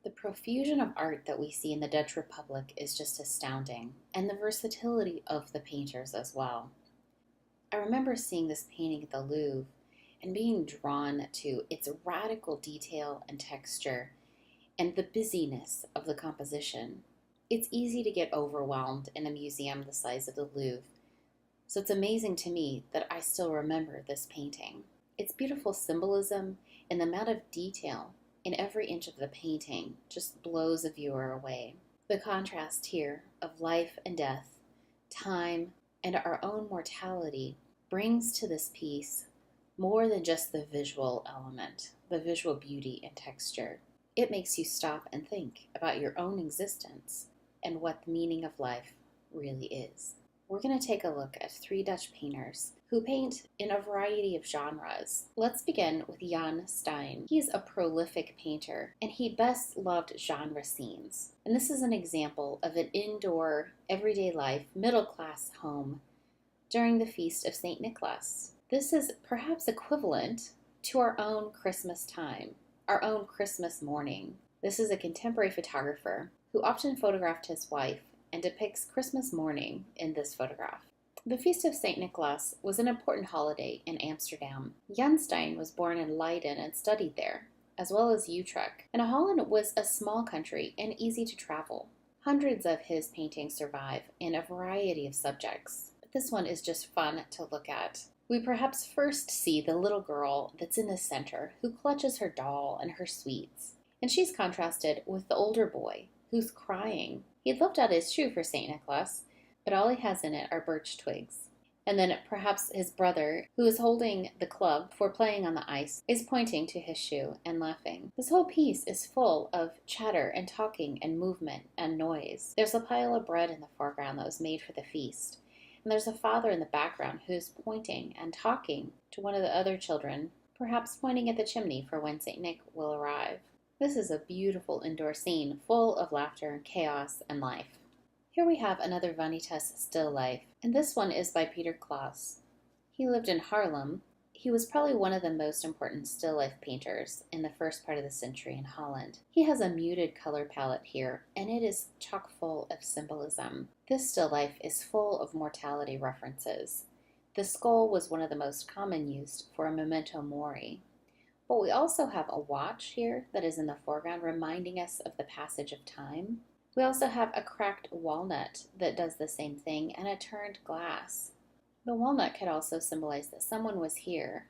The profusion of art that we see in the Dutch Republic is just astounding, and the versatility of the painters as well. I remember seeing this painting at the Louvre and being drawn to its radical detail and texture and the busyness of the composition. It's easy to get overwhelmed in a museum the size of the Louvre, so it's amazing to me that I still remember this painting. Its beautiful symbolism and the amount of detail in every inch of the painting just blows a viewer away. The contrast here of life and death, time, and our own mortality brings to this piece more than just the visual element, the visual beauty and texture. It makes you stop and think about your own existence and what the meaning of life really is. We're going to take a look at three Dutch painters who paint in a variety of genres. Let's begin with Yann Stein. He is a prolific painter, and he best loved genre scenes. And this is an example of an indoor, everyday life, middle-class home during the feast of St. Nicholas. This is perhaps equivalent to our own Christmas time, our own Christmas morning. This is a contemporary photographer who often photographed his wife and depicts Christmas morning in this photograph. The Feast of St. Nicholas was an important holiday in Amsterdam. Yann Stein was born in Leiden and studied there, as well as Utrecht. And Holland was a small country and easy to travel. Hundreds of his paintings survive in a variety of subjects, but this one is just fun to look at. We perhaps first see the little girl that's in the center who clutches her doll and her sweets, and she's contrasted with the older boy who's crying. He'd left out his shoe for St. Nicholas, but all he has in it are birch twigs. And then perhaps his brother, who is holding the club for playing on the ice, is pointing to his shoe and laughing. This whole piece is full of chatter and talking and movement and noise. There's a pile of bread in the foreground that was made for the feast. And there's a father in the background who's pointing and talking to one of the other children, perhaps pointing at the chimney for when St. Nick will arrive. This is a beautiful indoor scene full of laughter, chaos, and life. Here we have another Vanitas Still Life, and this one is by Pieter Claesz. He lived in Haarlem. He was probably one of the most important still life painters in the first part of the century in Holland. He has a muted color palette here, and it is chock full of symbolism. This still life is full of mortality references. The skull was one of the most common used for a memento mori. But we also have a watch here that is in the foreground reminding us of the passage of time. We also have a cracked walnut that does the same thing and a turned glass. The walnut could also symbolize that someone was here,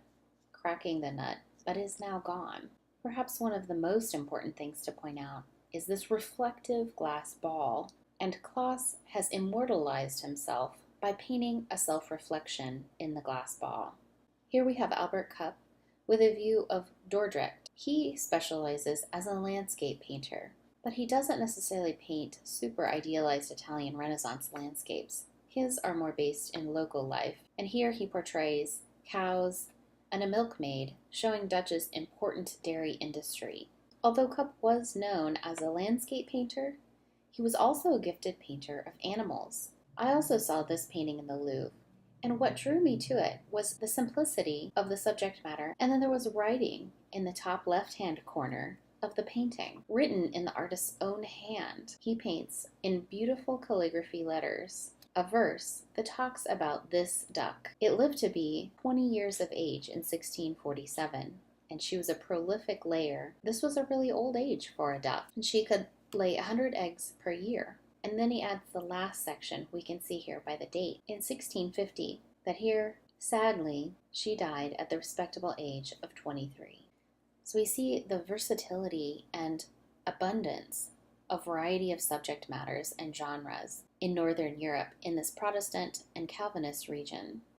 cracking the nut, but is now gone. Perhaps one of the most important things to point out is this reflective glass ball, and Claesz has immortalized himself by painting a self-reflection in the glass ball. Here we have Aelbert Cuyp with a view of Dordrecht. He specializes as a landscape painter, but he doesn't necessarily paint super idealized Italian Renaissance landscapes. His are more based in local life, and here he portrays cows and a milkmaid, showing Dutch's important dairy industry. Although Cuyp was known as a landscape painter, he was also a gifted painter of animals. I also saw this painting in the Louvre, and what drew me to it was the simplicity of the subject matter, and then there was writing in the top left-hand corner of the painting, written in the artist's own hand. He paints in beautiful calligraphy letters a verse that talks about this duck. It lived to be 20 years of age in 1647, and she was a prolific layer. This was a really old age for a duck, and she could lay 100 eggs per year. And then he adds the last section we can see here by the date, in 1650, that here, sadly, she died at the respectable age of 23. So we see the versatility and abundance of variety of subject matters and genres in Northern Europe in this Protestant and Calvinist region.